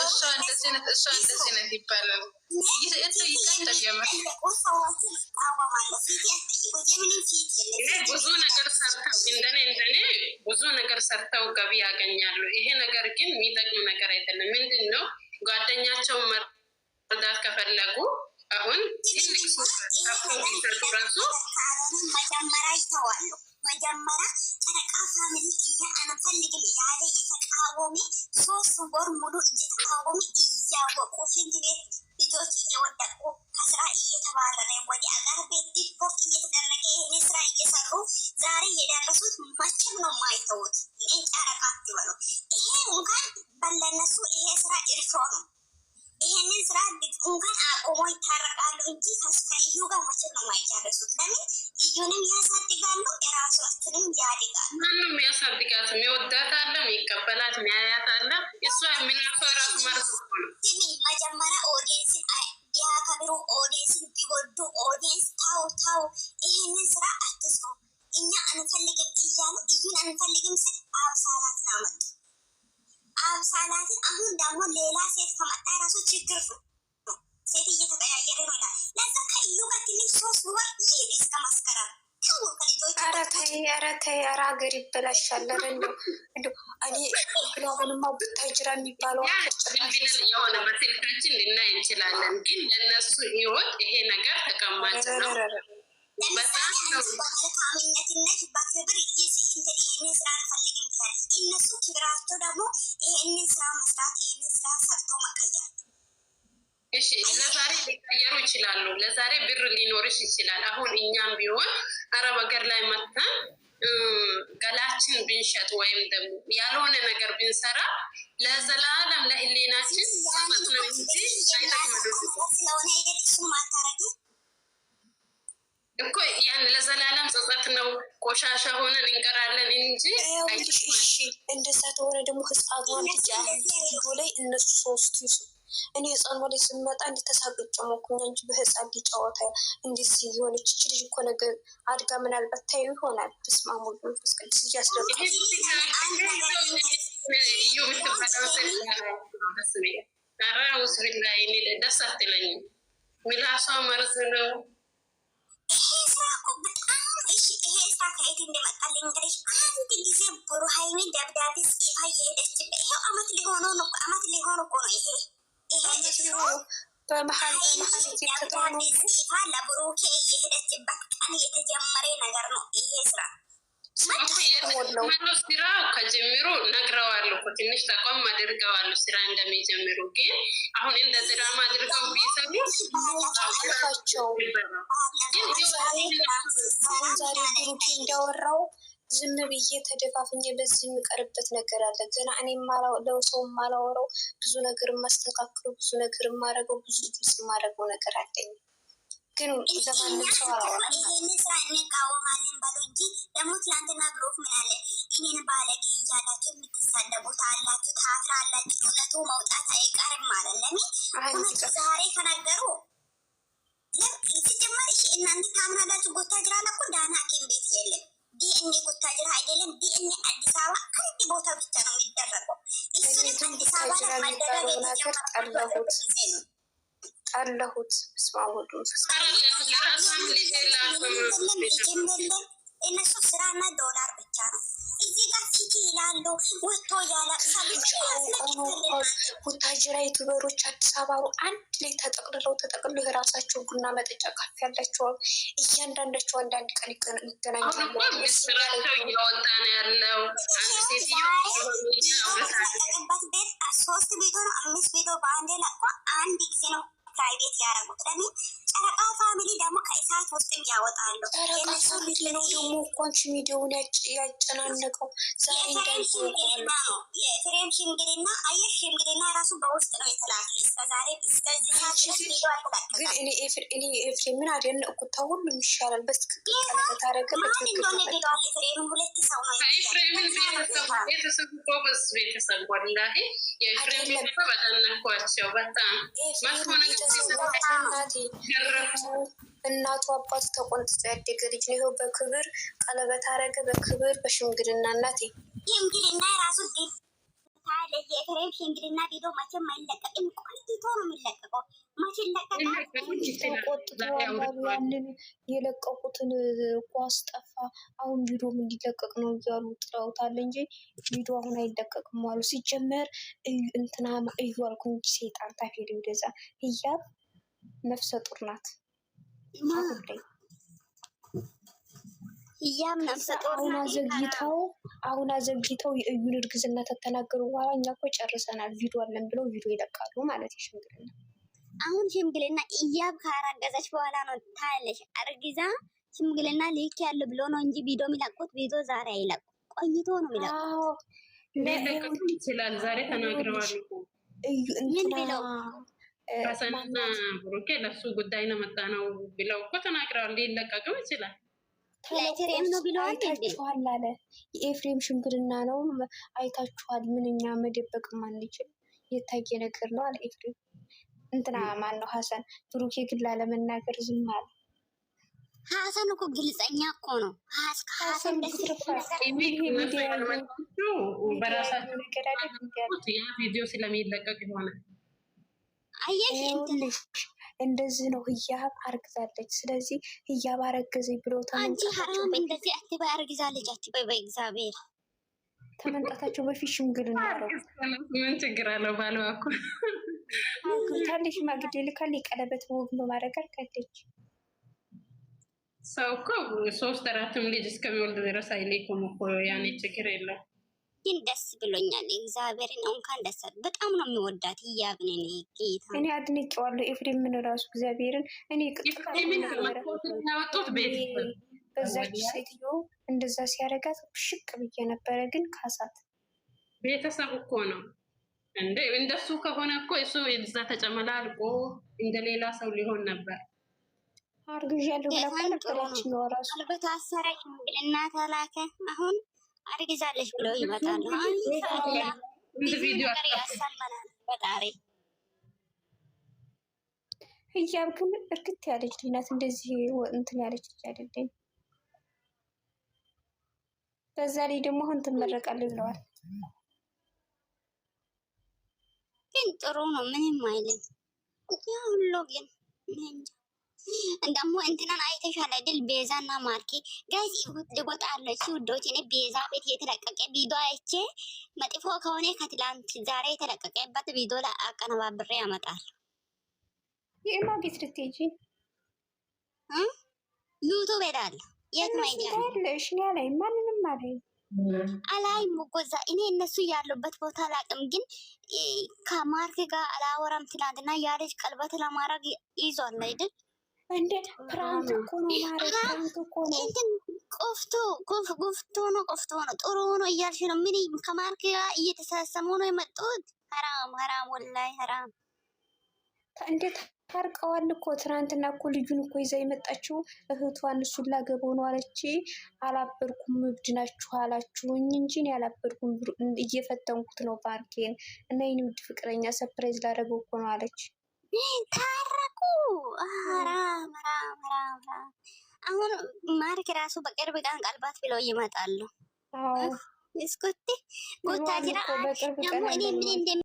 እሷ እንደዚህ አይነት ይባላል። ብዙ ነገር ሰርተው እንደኔ ብዙ ነገር ሰርተው ገቢ ያገኛሉ። ይሄ ነገር ግን የሚጠቅም ነገር አይደለም። ምንድን ነው ጓደኛቸው መርዳት ከፈለጉ አሁን ትልቅ ቢሰጡ ራሱ መጀመሪያ ይተዋሉ። መጀመሪያ ጨረቃ ፋሚሊ እኛ አንፈልግም ያለ የተቃወሚ 3 ወር ሙሉ እየተቃወሚ እያወቁ ሽንት ቤት ልጆች እየወደቁ ከስራ እየተባረረ ወደ አገር ቤት ዲፖርት እየተደረገ ይህን ስራ እየሰሩ ዛሬ የደረሱት መቼም ነው ማይተውት። ይህን ጨረቃ ትበሉ። ይሄ እንኳን በለነሱ ይሄ ስራ እርሾ ነው። ይሄንን ስራ እንኳን አቆሞ ይታረቃሉ እንጂ ከእዩ ጋር መቼም ነው ማይጨርሱት። ለምን እዩንም ያሳድጋሉ፣ የራሳችንም ያድጋሉ። ማንም ያሳድጋት የሚወዳት አለ፣ የሚቀበላት የሚያያት አለ። እሷ የሚናፈው ራሱ ማለት ነው። መጀመሪያ ኦዲየንስን ቢያከብሩ፣ ኦዲየንስን ቢወዱ፣ ኦዲየንስ ታው ይሄንን ስራ አትስሩ እኛ አንፈልግም እያሉ እዩን አንፈልግም ስል አብሳላትን አመጡ። አብሳላትን አሁን ደግሞ ሌላ ሴት ከመጣ ራሱ ችግር ነው። ሴት እየተቀያየረ ነው ይላል። ለዛ ከእዩ ጋር ትንሽ 3 ወር ይሄድ እስከ መስከረም ኧረ ተይ ሀገር ይበላሻል። እኔ ብለውንማ ቡታጅራ የሚባለው የሆነ በስልካችን ልናይ እንችላለን፣ ግን ለእነሱ ህይወት ይሄ ነገር ተቀማጭ ነው። በመልካምነትነት በክብር ይህንን ስራ አንፈልግም ትላል። እነሱ ክብራቸው ደግሞ ይህንን ስራ መስራት፣ ይህንን ስራ ሰርቶ መቀየር። እሺ ለዛሬ ሊቀየሩ ይችላሉ። ለዛሬ ብር ሊኖርሽ ይችላል። አሁን እኛም ቢሆን አረብ ሀገር ላይ መጥተን ገላችን ብንሸጥ ወይም ደግሞ ያልሆነ ነገር ብንሰራ ለዘላለም ለህሊናችን ነው እንጂ ስለሆነ እሱም ማታረጊ እኮ ያን ለዘላለም ጸጸት ነው። ቆሻሻ ሆነን እንቀራለን እንጂ እሺ እንደዛ ተሆነ ደግሞ ህፃኗን ልጅ ቪዲዮ ላይ እነሱ 3 ይሱ እኔ ህፃኗ ላይ ስመጣ እንዲተሳቅጭ ሞኩኛ እንጂ በህፃን ልጅ ጨዋታ እንደዚህ የሆነች እች ልጅ እኮ ነገር አድጋ ምናልባት ታዩ ይሆናል። በስመ አብ ወወልድ ወመንፈስ ቅዱስ እያስረዳ ደስ አትለኝም። ምላሷ መርዝ ነው። ይሄ ስራ እኮ በጣም ይሄ ስራ ከየት እንደመጣ ልንገርሽ። አንድ ጊዜ ብሩ ሀይሚ ደብዳቤ ጽፋ እየሄደችበት ይሄው አመት ሊሆነው ነው። አመት ሊሆን እኮ ነው። ይሄ በመሀል ደብዳቤ ጽፋ ለብሩኬ እየሄደችበት ቀን የተጀመረ ነገር ነው። ይሄ ስራ ስራው ከጀምሮ ነግረዋለሁ። ትንሽ ተቋም አድርገዋለሁ ስራ እንደሚጀምሩ። ግን አሁን እንደ ድራማ አድርገው ቢሰሩ ዛሬ ብሩኬ እንዳወራው ዝም ብዬ ተደፋፍኜ በዚህ የሚቀርበት ነገር አለ። ገና እኔ ለሰው የማላወራው ብዙ ነገር የማስተካክለው ብዙ ነገር የማረገው ብዙ ግልጽ የማረገው ነገር አለኝ። ግን ለማንም ሰው አላወራም። ይህን ስራ እንቃወማለን በሉ እንጂ ደግሞ ትላንትና ብሩክ ምን አለ? እኔን ባለጌ እያላችሁ የምትሳደቡት አላችሁ፣ ታፍራላችሁ፣ እውነቱ መውጣት አይቀርም ማለት ለምን እውነቱ ዛሬ ከነገሩ ሲጀመር እናንተ ታምናላችሁ። ቦታጅራ ላኩ ዳና ሐኪም ቤት የለም። ዲኤንኤ ቦታጅራ አይደለም። ዲኤንኤ አዲስ አበባ አንድ ቦታ ብቻ ነው የሚደረገው። እሱን አዲስ አበባ ማደረግ አለሁት ስማሙዱ እነሱ ስራና ዶላር ብቻ ነው። እዚህ ጋር ፊት ይላሉ ወጥቶ ያለቅሳሉ። ቡታጅራ ዩቱበሮች አዲስ አበባ አንድ ላይ ተጠቅልለው የራሳቸው ቡና መጠጫ ካፌ ያላቸው እያንዳንዳቸው አንዳንድ ቀን ይገናኛሉ። ስራቸው እየወጣ ነው ያለው። ቤት 3 ቪዲዮ ነው 5 ቪዲዮ በአንዴ ለቋ አንድ ጊዜ ነው ፕራይቬት ያደረጉት። ለምን ጨረቃ ፋሚሊ ደግሞ ከእሳት ውስጥም ያወጣሉ። ጨረቃ ፋሚሊ ነው ደግሞ እንኳን ሚዲያውን ያጨናነቀው ዛሬ ሽምግልና ነው። የፍሬም ሽምግልና አየሽ፣ ሽምግልና ራሱ በውስጥ ነው የተላከ። እስከዛሬ እስከዚህ ቪዲዮ አልተላከም። ግን እኔ ኤፍሬምን አደነቅኩት። ሁሉም ይሻላል በትክክል ታረገ ማን እንደሆነ ቪዲዮ አለ። ኤፍሬምን 2 ሰው ነው ኤፍሬምን ቤተሰብ ጎበዝ ቤተሰብ ወላሂ የኤፍሬም ቤተሰብ አደነኳቸው በጣም መጥፎ ነገር እናቱ አባቱ ተቆንጥጦ ያደገ ልጅ ነው። ይኸው በክብር ቀለበት አረገ፣ በክብር በሽምግልና እናቴ ሽምግልና ራሱ ታለ የኤፍሬም ሽምግልና ቪዲዮ መቼም አይለቀቅም። ቆይቶ ነው የሚለቀቀው። መቼ ይለቀቃል? ተቆጥተዋል አሉ። ያንን የለቀቁትን እኮ አስጠፋ። አሁን ቪዲዮም እንዲለቀቅ ነው እያሉ ጥለውታል እንጂ ቪዲዮ አሁን አይለቀቅም አሉ። ሲጀመር እንትና እዩ አልኩ እንጂ ሴጣን ታፌሪ ወደዛ ህያብ ነፍሰ ጡር ናት። ህያብ ነፍሰ ጡር አሁን አዘግይተው የእዩን እርግዝና ተተናገሩ በኋላ እኛ እኮ ጨርሰናል ቪዲዮ አለን ብለው ቪዲዮ ይለቃሉ ማለት ሽምግልና። አሁን ሽምግልና ህያብ ካረገዘች በኋላ ነው ታያለሽ። አርግዛ ሽምግልና ልክ ያለ ብሎ ነው እንጂ ቪዲዮ የሚለቁት ቪዲዮ ዛሬ አይለቁ፣ ቆይቶ ነው የሚለቁት። ሊለቀቅ ይችላል። ዛሬ ተናግረዋል እኮ ምን ብለው ሀሰንና ብሩኬ ለሱ ጉዳይ ነው መጣ ነው ብለው እኮ ተናግረዋል። ሊለቀቅም ይችላል። ለኤፍሬም ነው ብለዋል። አይታችኋል አለ የኤፍሬም ሽምግልና ነው አይታችኋል። ምንኛ መደበቅ ማንችል የታየ ነገር ነው አለ ኤፍሬም። እንትና ማን ነው ሀሰን። ብሩኬ ግን ላለመናገር ዝም አለ። ሀሰን እኮ ግልጸኛ እኮ ነው። ሀሰን በራሳቸው ያ ቪዲዮ ስለሚለቀቅ ይሆናል። አየሽ እንደዚህ ነው። ህያብ አርግዛለች። ስለዚህ ህያብ አረገዘኝ ብሎ አንቺ ሀራም እንደዚህ አትበይ፣ አርግዛለች አትበይ። በእግዚአብሔር ከመምጣታቸው በፊት ሽምግልና ነው። ምን ችግር አለው? ባለዋ እኮ አግብታለች። ሽማግሌ ልካል። ቀለበት በወግ በማድረግ አርጋለች። ሰው እኮ 3-4 ልጅ እስከሚወልድ ድረስ አይሌኩም እኮ ያኔ ችግር የለው። ግን ደስ ብሎኛል። እግዚአብሔርን እንኳን ደስ አለ። በጣም ነው የሚወዳት ህያብን። እኔ ጌታ እኔ አድንቄዋለሁ ኤፍሬምን ራሱ እግዚአብሔርን። እኔ ያወጡት ቤት በዛች ሴትዮ እንደዛ ሲያደርጋት ሽቅ ብዬ ነበረ። ግን ካሳት ቤተሰብ እኮ ነው እንደ እንደሱ ከሆነ እኮ እሱ እዛ ተጨመላልቆ እንደሌላ ሰው ሊሆን ነበር። አርግዣለሁ ብላ እኮ ነበረች ነው ራሱ በታሰረ ሽምግልና ተላከ። አሁን አርግዛለች ብሎ ይመጣሉ። ቪዲዮ ያሰማናል በጣሪ ህያብ ግን እርግጥ ያለች ልጅ ናት። እንደዚህ እንትን ያለች ልጅ አይደለም። በዛ ላይ ደግሞ አሁን ትመረቃለች ብለዋል። ግን ጥሩ ነው፣ ምንም አይልም። ያ ሁሉ ግን እንደሞ እንትናን አይተሻል አይደል? ቤዛና ማርኬ ጋይስ ልወጣለች ውዶች። እኔ ቤዛ ቤት የተለቀቀ ቪዲዮ አይቼ መጥፎ ከሆነ ከትላንት ዛሬ የተለቀቀበት ቪዲዮ ላይ አቀነባብሬ ያመጣል። የማ ቤት ልትሄጂ ዩቱብ ሄዳለሁ። የት ነው ያለሽ? ላይ ማንንም አላይ ሙጎዛ እኔ እነሱ ያሉበት ቦታ አላውቅም፣ ግን ከማርክ ጋር አላወራም። ትላንትና ያለች ቀለበት ለማድረግ ይዟል አይደል? እንዴ ፕራንክ እኮ ነው ማለት ፕራንክ እኮ ነው። ጉፍቶ ነው ጥሩ ነው እያልሽ ነው። ምን ከማርክ ጋር እየተሳሰሙ ነው የመጡት። ሀራም ወላይ ሀራም። እንዴት ታርቀዋል እኮ ትናንትና እኮ ልጁን እኮ ይዛ የመጣችው እህቷን እሱን ላገባው ነው አለች። አላበርኩም እብድ ናችሁ አላችሁኝ እንጂ እኔ አላበርኩም፣ እየፈተንኩት ነው ባርኬን እና የኔ ውድ ፍቅረኛ ሰፕራይዝ ላደረገው እኮ ነው አለች። ታረቁ። ሀራም። አሁን ማርክ ራሱ በቅርብ ቀን ቀልባት ብለው ይመጣሉ። እስኩቲ ጎታ ጅራ ደግሞ እኔ ምን